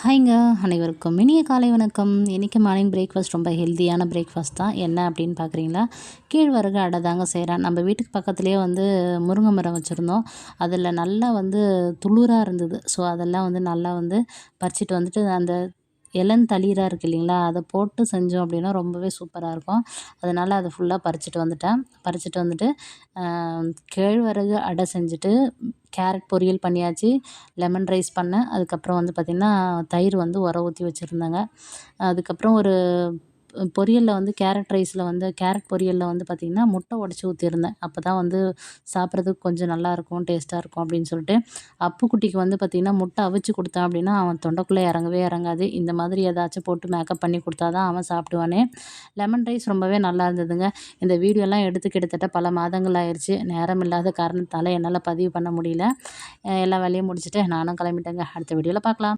ஹாய்ங்க. அனைவருக்கும் இனிய காலை வணக்கம். இன்றைக்கி மார்னிங் பிரேக்ஃபாஸ்ட் ரொம்ப ஹெல்த்தியான பிரேக்ஃபாஸ்ட் தான். என்ன அப்படின்னு பார்க்குறீங்களா? கேழ்வரகு அடை தாங்க செய்கிறேன். நம்ம வீட்டுக்கு பக்கத்துலேயே முருங்கை மரம் வச்சுருந்தோம். அதில் நல்லா துளிராக இருந்தது. ஸோ அதெல்லாம் நல்லா பறிச்சுட்டு அந்த இளந்தளிராக இருக்குது இல்லைங்களா, அதை போட்டு செஞ்சோம் அப்படின்னா ரொம்பவே சூப்பராக இருக்கும். அதனால் அதை ஃபுல்லாக பறிச்சுட்டு வந்துட்டேன். பறிச்சுட்டு வந்துட்டு கேழ்வரகு அடை செஞ்சுட்டு கேரட் பொரியல் பண்ணியாச்சு. லெமன் ரைஸ் பண்ணேன். அதுக்கப்புறம் பார்த்திங்கன்னா தயிர் உர ஊற்றி வச்சுருந்தேங்க. அதுக்கப்புறம் ஒரு பொரியலில் கேரட் பொரியலில் பார்த்திங்கன்னா முட்டை உடச்சி ஊற்றிருந்தேன். அப்போ தான் சாப்பிட்றதுக்கு கொஞ்சம் நல்லாயிருக்கும், டேஸ்ட்டாக இருக்கும் அப்படின்னு சொல்லிட்டு. அப்புக்குட்டிக்கு பார்த்திங்கன்னா முட்டை அவிச்சு கொடுத்தேன் அப்படின்னா அவன் தொண்டைக்குள்ளே இறங்கவே இறங்காது. இந்த மாதிரி ஏதாச்சும் போட்டு மேக்கப் பண்ணி கொடுத்தா தான் அவன் சாப்பிடுவானே. லெமன் ரைஸ் ரொம்பவே நல்லா இருந்ததுங்க. இந்த வீடியோலாம் எடுத்து கிட்டத்தட்ட பல மாதங்கள் ஆயிடுச்சு. நேரம் இல்லாத காரணத்தால் என்னால் பதிவு பண்ண முடியல. எல்லா வேலையும் முடிச்சுட்டு நானும் கிளம்பிட்டேங்க. அடுத்த வீடியோவில் பார்க்கலாம்.